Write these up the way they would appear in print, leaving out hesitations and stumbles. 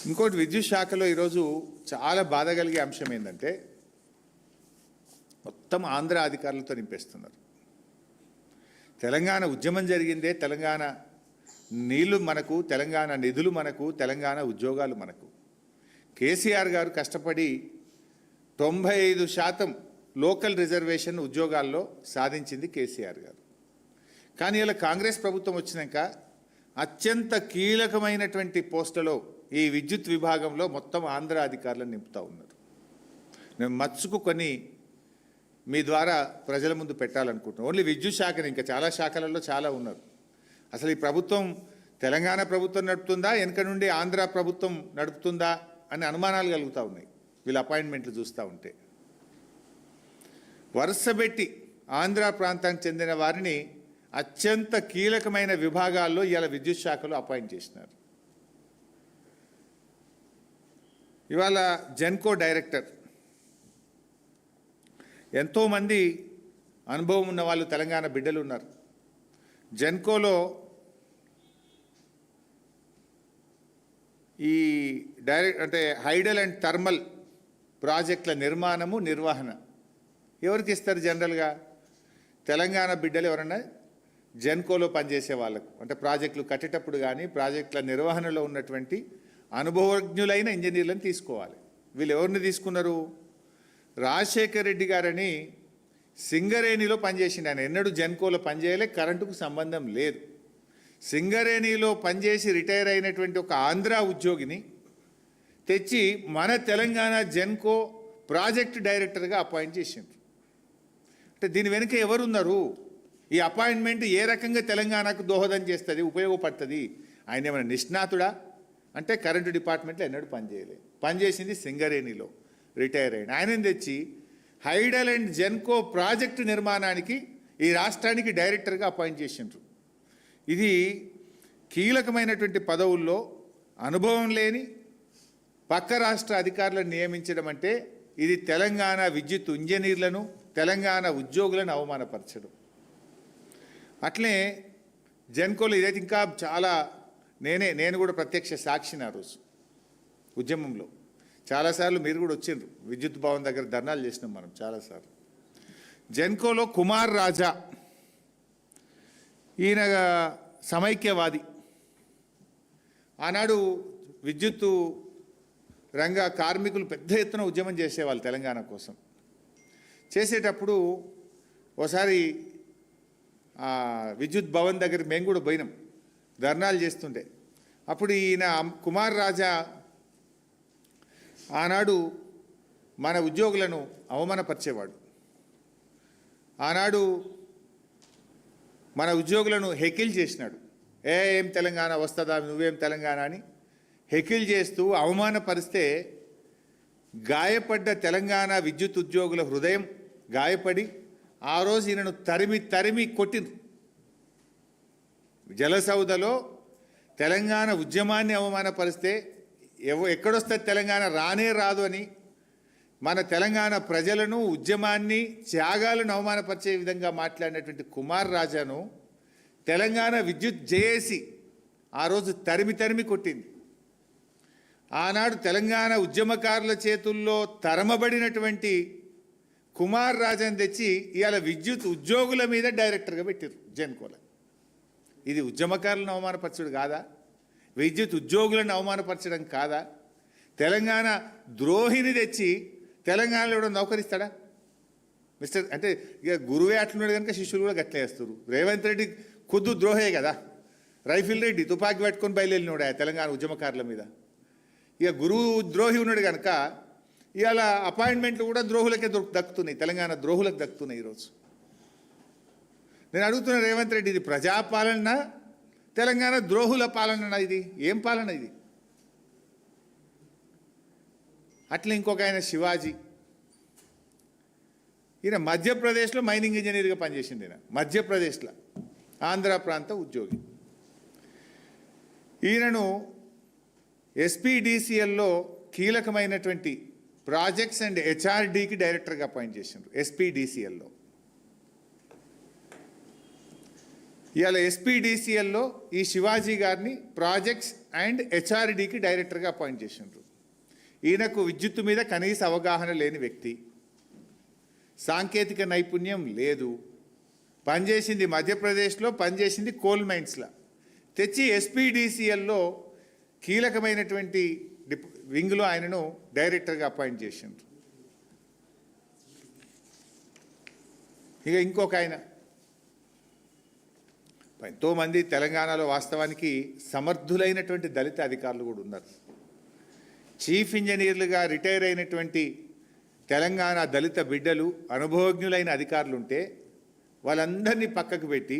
ఇంకోటి విద్యుత్ శాఖలో ఈరోజు చాలా బాధ కలిగే అంశం ఏంటంటే మొత్తం ఆంధ్ర అధికారులతో నింపేస్తున్నారు. తెలంగాణ ఉద్యమం జరిగిందే, తెలంగాణ నీళ్లు మనకు, తెలంగాణ నిధులు మనకు, తెలంగాణ ఉద్యోగాలు మనకు. కేసీఆర్ గారు కష్టపడి 95% లోకల్ రిజర్వేషన్ ఉద్యోగాల్లో సాధించింది కేసీఆర్ గారు. కానీ ఇలా కాంగ్రెస్ ప్రభుత్వం వచ్చినాక అత్యంత కీలకమైనటువంటి పోస్టులో ఈ విద్యుత్ విభాగంలో మొత్తం ఆంధ్ర అధికారులను నింపుతూ ఉన్నారు. నేను మచ్చుకు కొన్ని మీ ద్వారా ప్రజల ముందు పెట్టాలనుకుంటున్నాను. ఓన్లీ విద్యుత్ శాఖని, ఇంకా చాలా శాఖలలో చాలా ఉన్నారు. అసలు ఈ ప్రభుత్వం తెలంగాణ ప్రభుత్వం నడుపుతుందా, వెనక నుండి ఆంధ్ర ప్రభుత్వం నడుపుతుందా అని అనుమానాలు కలుగుతూ ఉన్నాయి వీళ్ళ అపాయింట్మెంట్లు చూస్తూ ఉంటే. వరుసబెట్టి ఆంధ్ర ప్రాంతానికి చెందిన వారిని అత్యంత కీలకమైన విభాగాల్లో ఇవాళ విద్యుత్ శాఖలో అపాయింట్ చేసినారు. ఇవాళ జెన్కో డైరెక్టర్, ఎంతోమంది అనుభవం ఉన్న వాళ్ళు తెలంగాణ బిడ్డలు ఉన్నారు. జెన్కోలో ఈ అంటే హైడల్ అండ్ థర్మల్ ప్రాజెక్టుల నిర్మాణము, నిర్వహణ ఎవరికి ఇస్తారు? జనరల్గా తెలంగాణ బిడ్డలు ఎవరన్నా జెన్కోలో పనిచేసే వాళ్ళకు, అంటే ప్రాజెక్టులు కట్టేటప్పుడు కానీ ప్రాజెక్టుల నిర్వహణలో ఉన్నటువంటి అనుభవజ్ఞులైన ఇంజనీర్లను తీసుకోవాలి. వీళ్ళు ఎవరిని తీసుకున్నారు? రాజశేఖర్ రెడ్డి గారని సింగరేణిలో పనిచేసిండు. ఆయన ఎన్నడూ జెన్కోలో పనిచేయలే, కరెంటుకు సంబంధం లేదు. సింగరేణిలో పనిచేసి రిటైర్ అయినటువంటి ఒక ఆంధ్ర ఉద్యోగిని తెచ్చి మన తెలంగాణ జెన్కో ప్రాజెక్ట్ డైరెక్టర్గా అపాయింట్ చేసిండ్రు. అంటే దీని వెనుక ఎవరున్నారు? ఈ అపాయింట్మెంట్ ఏ రకంగా తెలంగాణకు దోహదం చేస్తుంది, ఉపయోగపడుతుంది? ఆయన ఏమైనా నిష్ణాతుడా అంటే కరెంటు డిపార్ట్మెంట్లో ఎన్నడూ పనిచేసింది సింగరేణిలో రిటైర్ అయిన ఆయనని తెచ్చి హైడల్ అండ్ జెన్కో ప్రాజెక్టు నిర్మాణానికి ఈ రాష్ట్రానికి డైరెక్టర్గా అపాయింట్ చేసిండ్రు. ఇది కీలకమైనటువంటి పదవుల్లో అనుభవం లేని పక్క రాష్ట్ర అధికారులను నియమించడం అంటే ఇది తెలంగాణ విద్యుత్ ఇంజనీర్లను, తెలంగాణ ఉద్యోగులను అవమానపరచడం. అట్లే జెన్కోలో ఇదైతే ఇంకా చాలా, నేను కూడా ప్రత్యక్ష సాక్షిని. ఆ రోజు ఉద్యమంలో చాలాసార్లు మీరు కూడా వచ్చిండ్రు, విద్యుత్ భవన్ దగ్గర ధర్నాలు చేసినాం మనం చాలాసార్లు. జెన్కోలో కుమార్ రాజా, ఈయన సమైక్యవాది. ఆనాడు విద్యుత్తు రంగ కార్మికులు పెద్ద ఎత్తున ఉద్యమం చేసేవాళ్ళు తెలంగాణ కోసం. చేసేటప్పుడు ఓసారి విద్యుత్ భవన్ దగ్గర మేము కూడా పోయినాం, ధర్నాలు చేస్తుంటే. అప్పుడు ఈయన కుమార్ రాజా ఆనాడు మన ఉద్యోగులను అవమానపరిచేవాడు. ఆనాడు మన ఉద్యోగులను హెకిల్ చేసినాడు. ఏం తెలంగాణ వస్తుందా, నువ్వేం తెలంగాణ అని హెకిల్ చేస్తూ అవమానపరిస్తే గాయపడ్డ తెలంగాణ విద్యుత్ ఉద్యోగుల హృదయం గాయపడి ఆ రోజు ఈయనను తరిమి కొట్టింది. జలసౌదలో తెలంగాణ ఉద్యమాన్ని అవమానపరిస్తే ఎక్కడొస్తుంది తెలంగాణ, రానే రాదు అని మన తెలంగాణ ప్రజలను, ఉద్యమాన్ని, త్యాగాలను అవమానపరిచే విధంగా మాట్లాడినటువంటి కుమార్ రాజాను తెలంగాణ విద్యుత్ జేఏసీ ఆ రోజు తరిమి కొట్టింది. ఆనాడు తెలంగాణ ఉద్యమకారుల చేతుల్లో తరమబడినటువంటి కుమార్ రాజాను తెచ్చి ఇవాళ విద్యుత్ ఉద్యోగుల మీద డైరెక్టర్గా పెట్టారు జెన్కోలో. ఇది ఉద్యమకారులను అవమానపరచడం కాదా? విద్యుత్ ఉద్యోగులను అవమానపరచడం కాదా? తెలంగాణ ద్రోహిని తెచ్చి తెలంగాణలో కూడా నౌకరిస్తాడా మిస్టర్? అంటే ఇక గురువే అట్లున్నాడు కనుక శిష్యులు కూడా గట్లే వేస్తారు. రేవంత్ రెడ్డి ఖుద్దు ద్రోహే కదా. రైఫిల్ రెడ్డి తుపాకీ పట్టుకొని బయలుదేరినాడు తెలంగాణ ఉద్యమకారుల మీద. ఇక గురువు ద్రోహి ఉన్నాడు కనుక ఇవాళ అపాయింట్మెంట్లు కూడా ద్రోహులకే దక్కుతున్నాయి, తెలంగాణ ద్రోహులకు దక్కుతున్నాయి ఈరోజు. నేను అడుగుతున్న రేవంత్ రెడ్డి, ఇది ప్రజాపాలన, తెలంగాణ ద్రోహుల పాలన? ఇది ఏం పాలన ఇది? అట్లా ఇంకొక ఆయన శివాజీ, ఈయన మధ్యప్రదేశ్లో మైనింగ్ ఇంజనీర్గా పనిచేసింది. ఈయన మధ్యప్రదేశ్లో ఆంధ్ర ప్రాంత ఉద్యోగి. ఈయనను ఎస్పీడీసీఎల్లో కీలకమైనటువంటి ప్రాజెక్ట్స్ అండ్ హెచ్ఆర్డీకి డైరెక్టర్గా అపాయింట్ చేసిండ్రు ఎస్పీడీసీఎల్లో. ఇవాళ ఎస్పీడీసీఎల్లో ఈ శివాజీ గారిని ప్రాజెక్ట్స్ అండ్ హెచ్ఆర్డీకి డైరెక్టర్గా అపాయింట్ చేసిండ్రు. ఈయనకు విద్యుత్తు మీద కనీస అవగాహన లేని వ్యక్తి, సాంకేతిక నైపుణ్యం లేదు, పనిచేసింది మధ్యప్రదేశ్లో, పనిచేసింది కోల్ మైన్స్లో, తెచ్చి ఎస్పీడీసీఎల్లో కీలకమైనటువంటి వింగ్లో ఆయనను డైరెక్టర్గా అపాయింట్ చేసిండ్రు. ఇక ఇంకొక ఆయన, ఎంతోమంది తెలంగాణలో వాస్తవానికి సమర్థులైనటువంటి దళిత అధికారులు కూడా ఉన్నారు. చీఫ్ ఇంజనీర్లుగా రిటైర్ అయినటువంటి తెలంగాణ దళిత బిడ్డలు, అనుభవజ్ఞులైన అధికారులు ఉంటే వాళ్ళందరినీ పక్కకు పెట్టి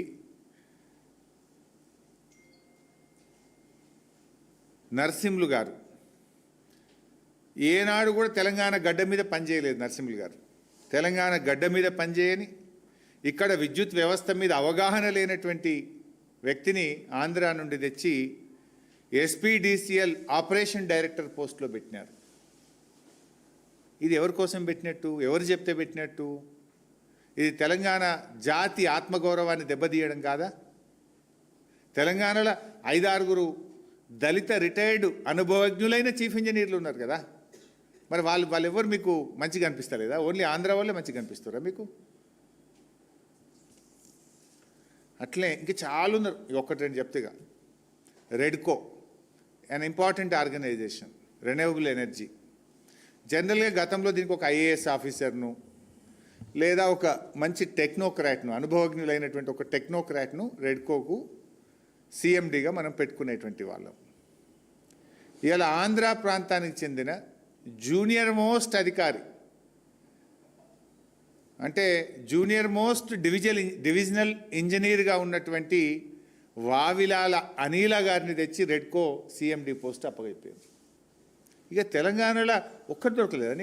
నరసింహులు గారు ఏనాడు కూడా తెలంగాణ గడ్డ మీద పనిచేయలేదు. నరసింహులు గారు తెలంగాణ గడ్డ మీద పనిచేయని, ఇక్కడ విద్యుత్ వ్యవస్థ మీద అవగాహన లేనటువంటి వ్యక్తిని ఆంధ్ర నుండి తెచ్చి ఎస్పీడీసీఎల్ ఆపరేషన్ డైరెక్టర్ పోస్ట్లో పెట్టినారు. ఇది ఎవరి కోసం పెట్టినట్టు, ఎవరు చెప్తే పెట్టినట్టు? ఇది తెలంగాణ జాతి ఆత్మగౌరవాన్ని దెబ్బతీయడం కాదా? తెలంగాణలో 5-6 దళిత రిటైర్డ్ అనుభవజ్ఞులైన చీఫ్ ఇంజనీర్లు ఉన్నారు కదా, మరి వాళ్ళు ఎవరు మీకు మంచిగా అనిపిస్తలేదా? ఓన్లీ ఆంధ్ర వాళ్ళే మంచిగా అనిపిస్తారా మీకు? అట్లే ఇంక చాలా ఉన్నారు. ఒకటి రెండు చెప్తేగా, Redco an important organization, renewable energy. జనరల్గా గతంలో దీనికి ఒక ఐఏఎస్ ఆఫీసర్ను లేదా ఒక మంచి టెక్నోక్రాట్ను, అనుభవజ్ఞులైనటువంటి ఒక టెక్నోక్రాట్ను రెడ్కోకు సిఎండిగా మనం పెట్టుకునేటువంటి వాళ్ళం. ఇవాళ ఆంధ్ర ప్రాంతానికి చెందిన జూనియర్ మోస్ట్ అధికారి, అంటే జూనియర్ మోస్ట్ డివిజనల్ ఇంజనీర్గా ఉన్నటువంటి వావిలాల అనిల గారిని తెచ్చి రెడ్కో సిఎండి పోస్ట్ అప్పగైపోయింది. ఇక తెలంగాణలో ఒక్కటి దొరకలేదా?